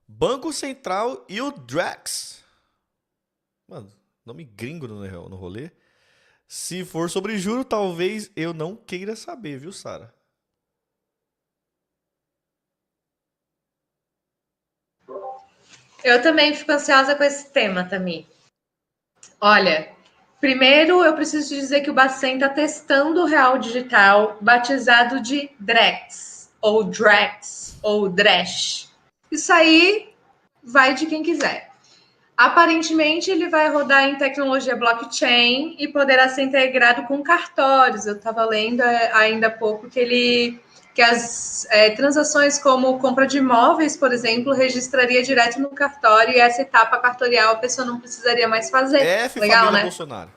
Banco Central e o Drex. Mano, nome gringo no rolê. Se for sobre juro, talvez eu não queira saber, viu, Sara? Eu também fico ansiosa com esse tema, Tami. Olha, primeiro eu preciso te dizer que o Bacen está testando o real digital batizado de Drex, ou Dresh. Isso aí vai de quem quiser. Aparentemente, ele vai rodar em tecnologia blockchain e poderá ser integrado com cartórios. Eu estava lendo ainda há pouco que as transações como compra de imóveis, por exemplo, registraria direto no cartório e essa etapa cartorial a pessoa não precisaria mais fazer. F Legal, família né? Bolsonaro.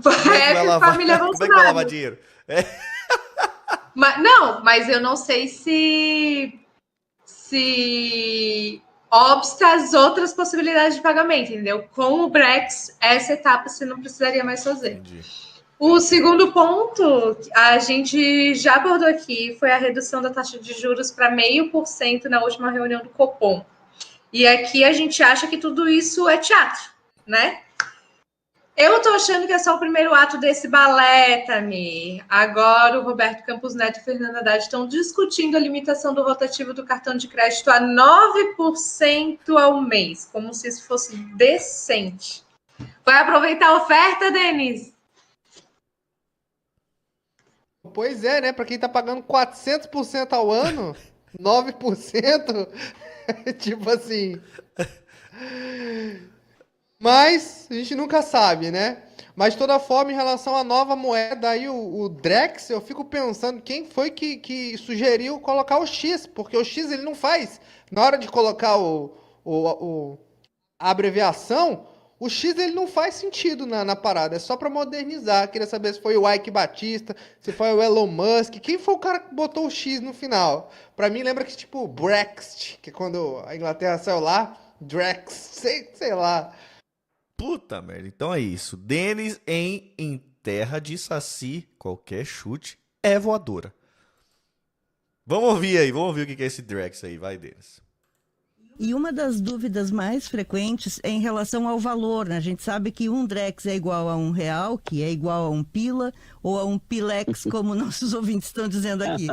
Como é que vai F lavar? família Como é que vai lavar Bolsonaro. dinheiro? Mas eu não sei se obsta as outras possibilidades de pagamento, entendeu? Com o Brex, essa etapa você não precisaria mais fazer. Entendi. O segundo ponto, a gente já abordou aqui, foi a redução da taxa de juros para 0,5% na última reunião do Copom. E aqui a gente acha que tudo isso é teatro, né? Eu tô achando que é só o primeiro ato desse balé, Tami. Agora o Roberto Campos Neto e Fernando Haddad estão discutindo a limitação do rotativo do cartão de crédito a 9% ao mês, como se isso fosse decente. Vai aproveitar a oferta, Denis? Pois é, né? Pra quem tá pagando 400% ao ano, 9%, tipo assim. Mas a gente nunca sabe, né? Mas de toda forma, em relação à nova moeda aí, o Drex, eu fico pensando quem foi que sugeriu colocar o X, porque o X ele não faz. Na hora de colocar a abreviação, o X ele não faz sentido na parada, é só pra modernizar. Queria saber se foi o Ike Batista, se foi o Elon Musk, quem foi o cara que botou o X no final? Pra mim lembra que tipo Brexit, que é quando a Inglaterra saiu lá, Drex, sei lá. Puta merda. Então é isso. Denis em terra de saci, qualquer chute é voadora. Vamos ouvir o que é esse Drex aí, vai, Denis. E uma das dúvidas mais frequentes é em relação ao valor, né? A gente sabe que um Drex é igual a R$ 1, que é igual a um pila, ou a um pilex, como nossos ouvintes estão dizendo aqui.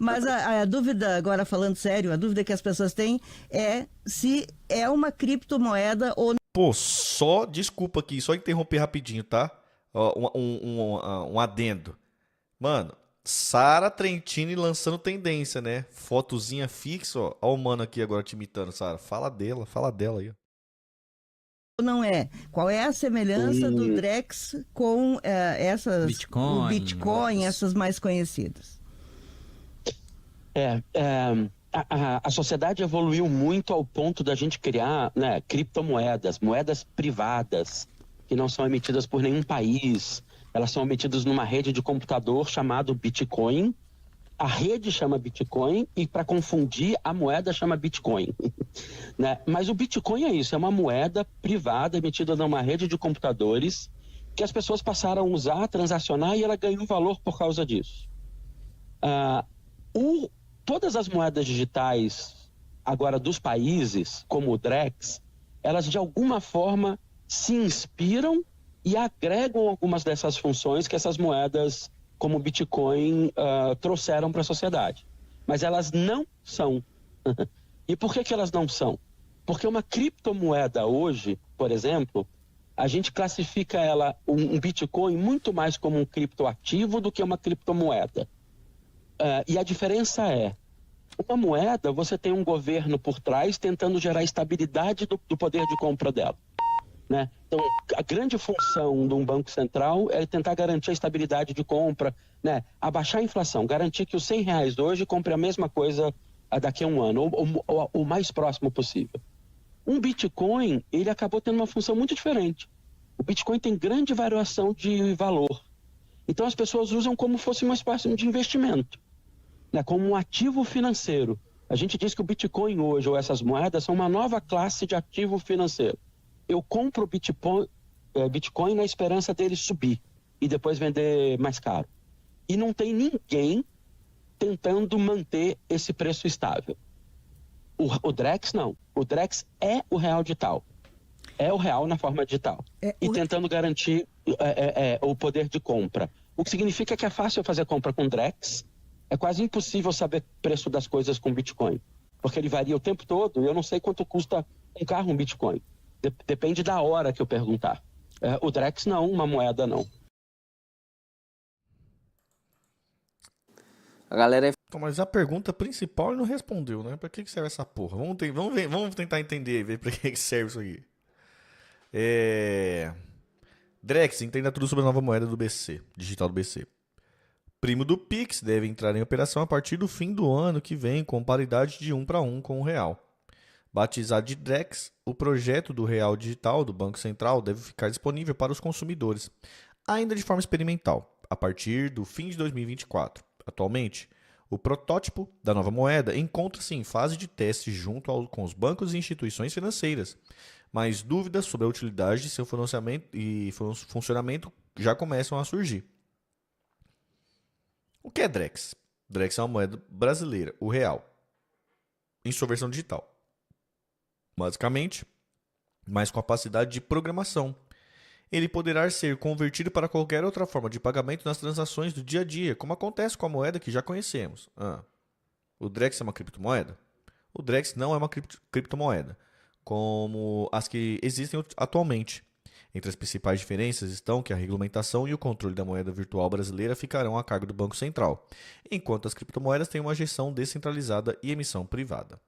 Mas a dúvida, agora falando sério, a dúvida que as pessoas têm é se é uma criptomoeda ou Pô, só, desculpa aqui, só interromper rapidinho, tá? Ó, um adendo. Mano, Sara Trentini lançando tendência, né? Fotozinha fixa, ó. Ó o mano aqui agora te imitando, Sara. Fala dela aí, ó. não é. Qual é a semelhança do Drex com o Bitcoin, essas mais conhecidas? A sociedade evoluiu muito ao ponto da gente criar, né, criptomoedas, moedas privadas, que não são emitidas por nenhum país. Elas são emitidas numa rede de computador chamado Bitcoin. A rede chama Bitcoin e, para confundir, a moeda chama Bitcoin. Né? Mas o Bitcoin é isso, é uma moeda privada emitida numa rede de computadores que as pessoas passaram a usar, transacionar, e ela ganhou valor por causa disso. Todas as moedas digitais, agora dos países, como o Drex, elas de alguma forma se inspiram e agregam algumas dessas funções que essas moedas, como o Bitcoin, trouxeram para a sociedade. Mas elas não são. E por que elas não são? Porque uma criptomoeda hoje, por exemplo, a gente classifica ela, um Bitcoin, muito mais como um criptoativo do que uma criptomoeda. E a diferença é, uma moeda, você tem um governo por trás tentando gerar estabilidade do poder de compra dela. Né? Então, a grande função de um banco central é tentar garantir a estabilidade de compra, né? Abaixar a inflação, garantir que os R$ 100 hoje compre a mesma coisa daqui a um ano, ou o mais próximo possível. Um Bitcoin, ele acabou tendo uma função muito diferente. O Bitcoin tem grande variação de valor. Então, as pessoas usam como fosse uma espécie de investimento, né, como um ativo financeiro. A gente diz que o Bitcoin hoje, ou essas moedas, são uma nova classe de ativo financeiro. Eu compro Bitcoin na esperança dele subir e depois vender mais caro. E não tem ninguém tentando manter esse preço estável. O Drex não. O Drex é o real digital. É o real na forma digital. E tentando garantir o poder de compra. O que significa que é fácil fazer compra com Drex. É quase impossível saber o preço das coisas com Bitcoin. Porque ele varia o tempo todo e eu não sei quanto custa um carro um Bitcoin. Depende da hora que eu perguntar. O Drex não, uma moeda não. A galera é Então, mas a pergunta principal ele não respondeu, né? Pra que serve essa porra? Vamos tentar entender e ver pra que serve isso aqui. Drex, entenda tudo sobre a nova moeda do BC, digital do BC. Primo do Pix deve entrar em operação a partir do fim do ano que vem, com paridade de 1 para 1 com o real. Batizado de Drex, o projeto do real digital do Banco Central deve ficar disponível para os consumidores, ainda de forma experimental, a partir do fim de 2024. Atualmente, o protótipo da nova moeda encontra-se em fase de teste junto com os bancos e instituições financeiras, mas dúvidas sobre a utilidade de seu funcionamento já começam a surgir. O que é Drex? Drex é uma moeda brasileira, o real, em sua versão digital. Basicamente, mais capacidade de programação. Ele poderá ser convertido para qualquer outra forma de pagamento nas transações do dia a dia, como acontece com a moeda que já conhecemos. O Drex é uma criptomoeda? O Drex não é uma criptomoeda, como as que existem atualmente. Entre as principais diferenças estão que a regulamentação e o controle da moeda virtual brasileira ficarão a cargo do Banco Central, enquanto as criptomoedas têm uma gestão descentralizada e emissão privada.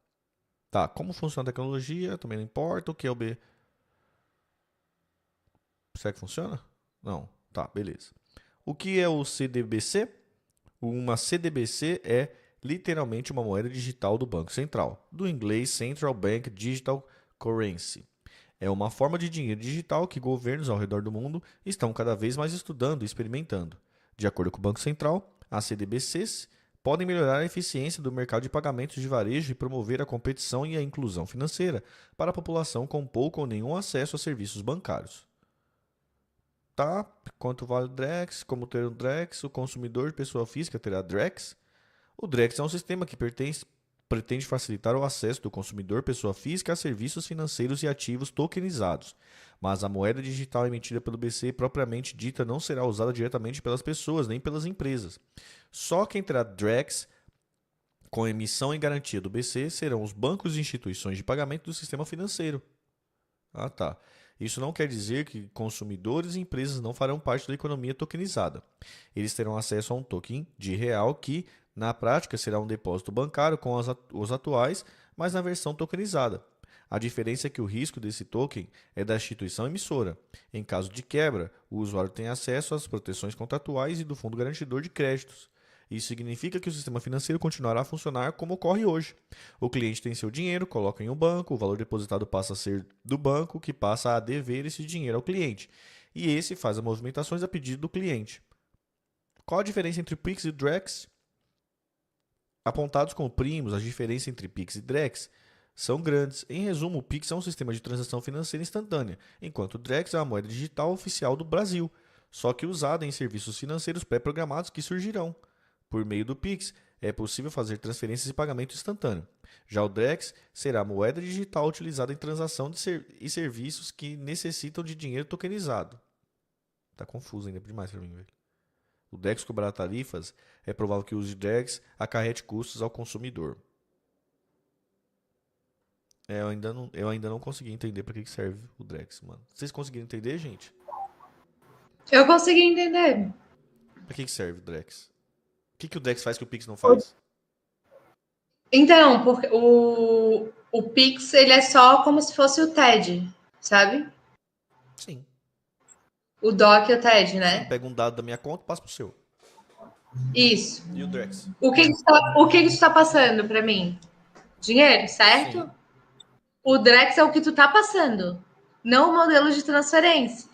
Tá, como funciona a tecnologia? Também não importa. O que é o B? Será que funciona? Não. Tá, beleza. O que é o CDBC? Uma CDBC é literalmente uma moeda digital do Banco Central, do inglês Central Bank Digital Currency. É uma forma de dinheiro digital que governos ao redor do mundo estão cada vez mais estudando e experimentando. De acordo com o Banco Central, as CDBCs podem melhorar a eficiência do mercado de pagamentos de varejo e promover a competição e a inclusão financeira para a população com pouco ou nenhum acesso a serviços bancários. Tá? Quanto vale o Drex? Como ter o Drex? O consumidor, pessoa física, terá Drex? O Drex é um sistema que pretende facilitar o acesso do consumidor, pessoa física, a serviços financeiros e ativos tokenizados. Mas a moeda digital emitida pelo BC propriamente dita não será usada diretamente pelas pessoas nem pelas empresas. Só quem terá Drex com emissão e garantia do BC serão os bancos e instituições de pagamento do sistema financeiro. Ah, tá. Isso não quer dizer que consumidores e empresas não farão parte da economia tokenizada. Eles terão acesso a um token de real que, na prática, será um depósito bancário com os atuais, mas na versão tokenizada. A diferença é que o risco desse token é da instituição emissora. Em caso de quebra, o usuário tem acesso às proteções contratuais e do fundo garantidor de créditos. Isso significa que o sistema financeiro continuará a funcionar como ocorre hoje. O cliente tem seu dinheiro, coloca em um banco, o valor depositado passa a ser do banco, que passa a dever esse dinheiro ao cliente. E esse faz as movimentações a pedido do cliente. Qual a diferença entre Pix e Drex? Apontados como primos, as diferenças entre Pix e Drex são grandes. Em resumo, o Pix é um sistema de transação financeira instantânea, enquanto o Drex é uma moeda digital oficial do Brasil, só que usada em serviços financeiros pré-programados que surgirão. Por meio do Pix, é possível fazer transferências e pagamento instantâneo. Já o Drex será a moeda digital utilizada em transação e serviços que necessitam de dinheiro tokenizado. Tá confuso ainda demais para mim, velho. O Drex cobrará tarifas, é provável que o uso de Drex acarrete custos ao consumidor. Eu ainda não consegui entender para que serve o Drex, mano. Vocês conseguiram entender, gente? Eu consegui entender. Para que serve o Drex? O que o Drex faz que o Pix não faz? Então, porque o Pix, ele é só como se fosse o TED, sabe? Sim. O DOC e o TED, Sim, né? pega um dado da minha conta e passa pro seu. Isso. E o Drex? O que tu tá passando para mim? Dinheiro, certo? Sim. O Drex é o que tu tá passando, não o modelo de transferência.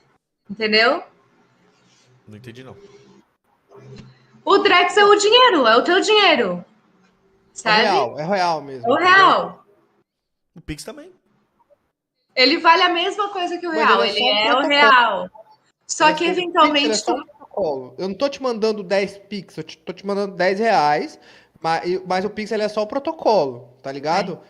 Entendeu? Não entendi, não. O Drex é o dinheiro, é o teu dinheiro. Sabe? É real mesmo. É o real. O Pix também. Ele vale a mesma coisa que o Mas real, ele ele é só um é o protocolo. real. Só Mas que o Pix, ele é eventualmente só um protocolo. Eu não tô te mandando 10 Pix, tô te mandando 10 reais Mas o Pix ele é só o protocolo, tá ligado?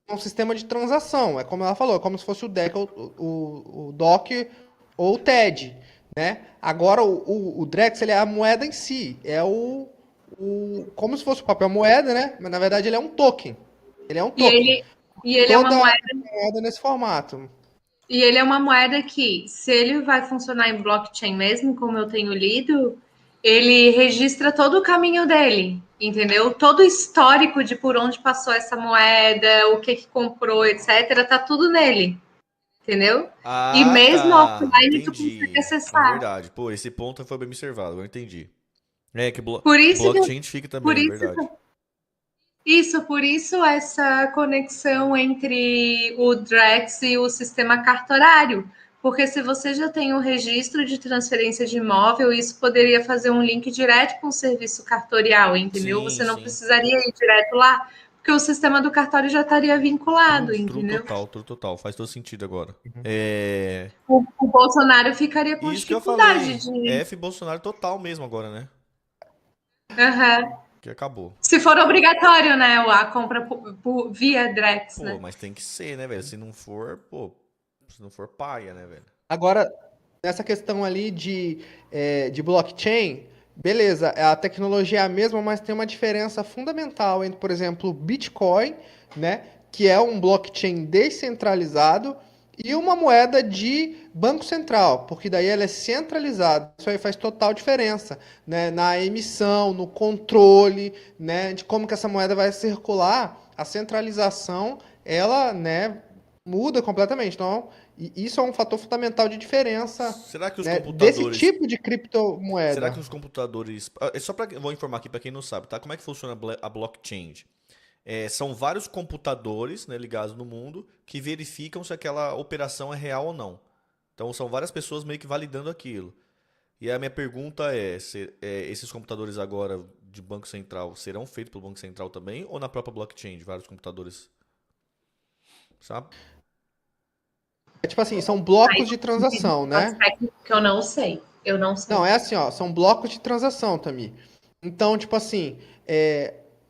É um sistema de transação. É como ela falou, é como se fosse o DEC, o DOC ou o TED, né? Agora o Drex ele é a moeda em si. É como se fosse o papel moeda, né? Mas na verdade ele é um token. Ele é um token. E ele é uma Toda moeda. moeda nesse formato. E ele é uma moeda que, se ele vai funcionar em blockchain mesmo, como eu tenho lido, ele registra todo o caminho dele, entendeu? Todo o histórico de por onde passou essa moeda, o que comprou, etc., tá tudo nele, entendeu? E Ah, mesmo tá. offline, tu Entendi. consegue É acessar. verdade. Pô, esse ponto foi bem observado, eu entendi. É, que Por isso, blockchain fica também, por é isso verdade. por isso essa conexão entre o Drex e o sistema cartorário. Porque se você já tem um registro de transferência de imóvel, isso poderia fazer um link direto com o serviço cartorial, entendeu? Sim, Você não sim. precisaria ir direto lá, porque o sistema do cartório já estaria vinculado, entendeu? True total. Faz todo sentido agora. É. O Bolsonaro ficaria com Isso que eu dificuldade falei. de. F Bolsonaro total mesmo agora, né? Uhum. Que acabou. Se for obrigatório, né? A compra via Drex, Pô, né? mas tem que ser, né, velho? Se não for, pô. Se não for paia, né, velho? Agora, nessa questão ali de blockchain, beleza, a tecnologia é a mesma, mas tem uma diferença fundamental entre, por exemplo, o Bitcoin, né, que é um blockchain descentralizado, e uma moeda de banco central, porque daí ela é centralizada. Isso aí faz total diferença, né, na emissão, no controle, né, de como que essa moeda vai circular. A centralização, ela, né, muda completamente. Então, isso é um fator fundamental de diferença, Será que os né, desse computadores. tipo de Será que criptomoeda. os computadores. É só pra. Vou informar aqui pra quem não sabe, tá? Como é que funciona a blockchain? São vários computadores, né, ligados no mundo que verificam se aquela operação é real ou não. Então são várias pessoas meio que validando aquilo. E a minha pergunta é, esses computadores agora de Banco Central serão feitos pelo Banco Central também ou na própria blockchain de vários computadores? Sabe? É tipo assim, são blocos de transação, né? Que eu não sei. Eu não sei. Não, é assim, ó, são blocos de transação, Tami. Então, tipo assim,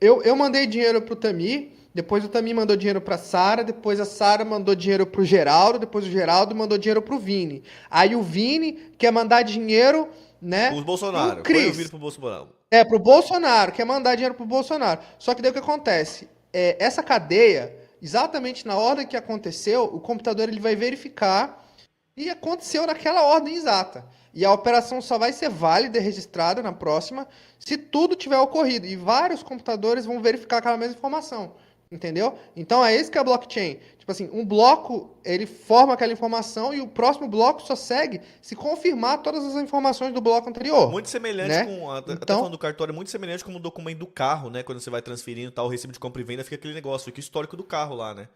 eu mandei dinheiro pro Tami, depois o Tami mandou dinheiro pra Sara, depois a Sara mandou dinheiro pro Geraldo, depois o Geraldo mandou dinheiro pro Vini. Aí o Vini quer mandar dinheiro, Os né, pro Bolsonaro. Põe o vídeo Cris. pro Bolsonaro. Pro Bolsonaro, quer mandar dinheiro pro Bolsonaro. Só que daí o que acontece? Essa cadeia, exatamente na ordem que aconteceu, o computador ele vai verificar e aconteceu naquela ordem exata. E a operação só vai ser válida e registrada na próxima se tudo tiver ocorrido. E vários computadores vão verificar aquela mesma informação. Entendeu? Então é isso que é a blockchain. Tipo assim, um bloco, ele forma aquela informação e o próximo bloco só segue se confirmar todas as informações do bloco anterior. Muito semelhante Né? com. Até Então, falando do cartório, é muito semelhante com o documento do carro, né? Quando você vai transferindo tal, o recibo de compra e venda, fica aquele negócio, fica o histórico do carro lá, né?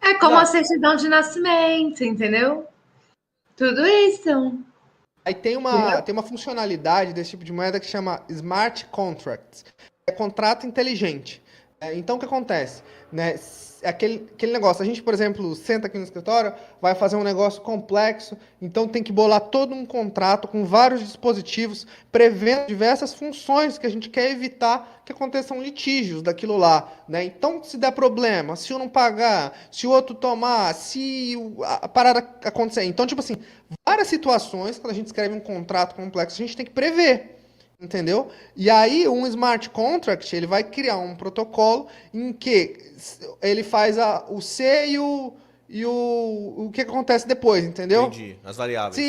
É como a exato. certidão de nascimento, entendeu? Tudo isso. Aí tem uma funcionalidade desse tipo de moeda que chama Smart Contracts. É contrato inteligente. Então, o que acontece? Né? Aquele negócio, a gente, por exemplo, senta aqui no escritório, vai fazer um negócio complexo, então tem que bolar todo um contrato com vários dispositivos, prevendo diversas funções que a gente quer evitar que aconteçam litígios daquilo lá. Né? Então, se der problema, se um não pagar, se o outro tomar, se a parada acontecer. Então, tipo assim, várias situações, quando a gente escreve um contrato complexo, a gente tem que prever. Entendeu? E aí, um smart contract, ele vai criar um protocolo em que ele faz o C o que acontece depois, entendeu? Entendi. As variáveis.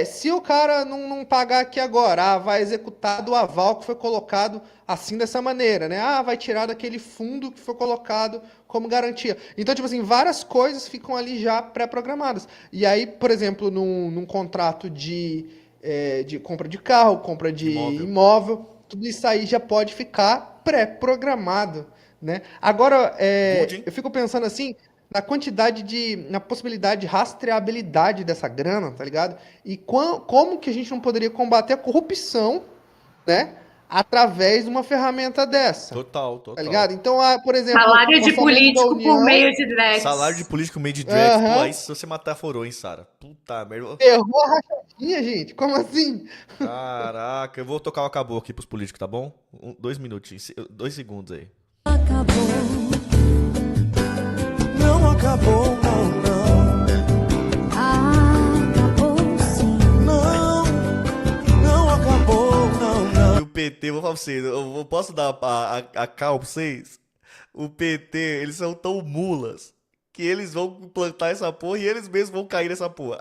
Se o cara não pagar aqui agora, vai executar do aval que foi colocado assim dessa maneira, né? Vai tirar daquele fundo que foi colocado como garantia. Então, tipo assim, várias coisas ficam ali já pré-programadas. E aí, por exemplo, num contrato de compra de carro, compra de imóvel, tudo isso aí já pode ficar pré-programado, né? Agora, eu fico pensando assim, na possibilidade de rastreabilidade dessa grana, tá ligado? E como que a gente não poderia combater a corrupção, né? Através de uma ferramenta dessa. Total. Tá ligado? Então, por exemplo, Salário de orçamento da político União, por meio de Drex. Salário de político meio de drags. Pô, Aham. aí se você matar furou, hein, Sara? Puta merda. errou a piadinha, gente? Como assim? Caraca, eu vou tocar o acabou aqui pros políticos, tá bom? 2 minutinhos, 2 segundos aí. Não acabou, não, não. Acabou sim. Não, não acabou, não, não. E o PT, vou falar pra vocês, eu posso dar a cal pra vocês? O PT, eles são tão mulas que eles vão plantar essa porra e eles mesmos vão cair nessa porra.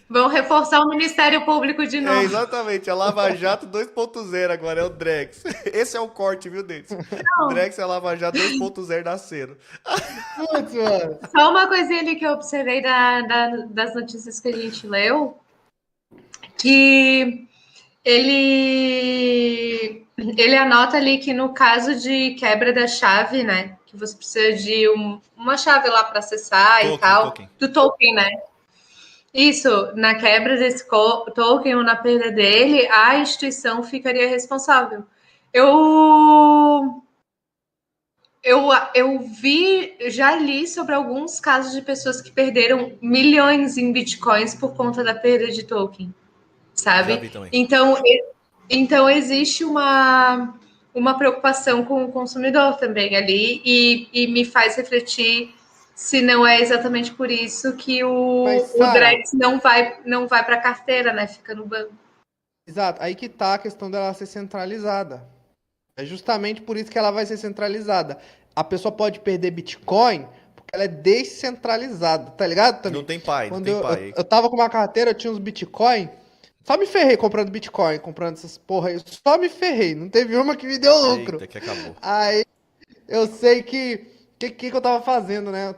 Vão reforçar o Ministério Público de É novo. exatamente, a Lava Jato 2.0 agora, é o Drex. Esse é o corte, viu, Denis? O Drex é a Lava Jato 2.0 nascendo. Putz, mano. Só uma coisinha ali que eu observei das notícias que a gente leu, que ele anota ali que no caso de quebra da chave, né, que você precisa de uma chave lá para acessar e tal, do token, né? Isso, na quebra desse token ou na perda dele, a instituição ficaria responsável. Eu já li sobre alguns casos de pessoas que perderam milhões em bitcoins por conta da perda de token, Já vi sabe? também. Então existe uma preocupação com o consumidor também ali e me faz refletir se não é exatamente por isso que Mas, o Sara, Drex não vai para a carteira, né? Fica no banco. exato, aí que tá a questão dela ser centralizada. É justamente por isso que ela vai ser centralizada. A pessoa pode perder Bitcoin porque ela é descentralizada, tá ligado, Tami? Não tem pai, não Quando tem eu, pai. eu, eu tava com uma carteira, eu tinha uns Bitcoin, só me ferrei comprando Bitcoin, comprando essas porra aí. Só me ferrei, não teve uma que me deu lucro. Eita, que acabou. Aí eu sei que eu tava fazendo, né?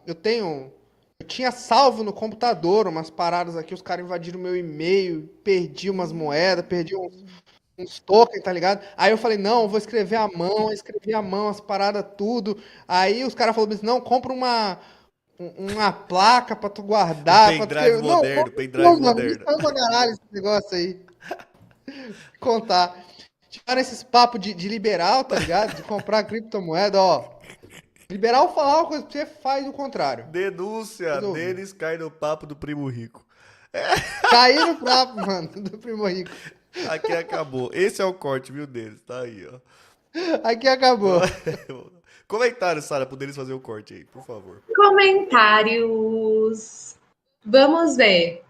Eu tinha salvo no computador umas paradas aqui, os caras invadiram meu e-mail, perdi umas moedas, perdi uns tokens, tá ligado? Aí eu falei, não, eu vou escrever à mão, eu escrevi à mão as paradas tudo. Aí os caras falaram assim, não, compra uma placa pra tu guardar, pra tu Pendrive escrever. Não, moderno, compra pendrive não, mano, moderno. isso é uma caralho esse negócio aí. Contar. Tiveram esses papos de liberal, tá ligado? De comprar criptomoeda, ó. Liberal falar uma coisa pra você, faz o contrário. Denúncia, Resolvi. Denis cai no papo do primo rico. Cair no papo, mano, do primo rico. Aqui acabou. Esse é o corte, viu, Denis? Tá aí, ó. Aqui acabou. Comentário, Sara, pro Denis fazer o corte aí, por favor. Comentários. Vamos ver.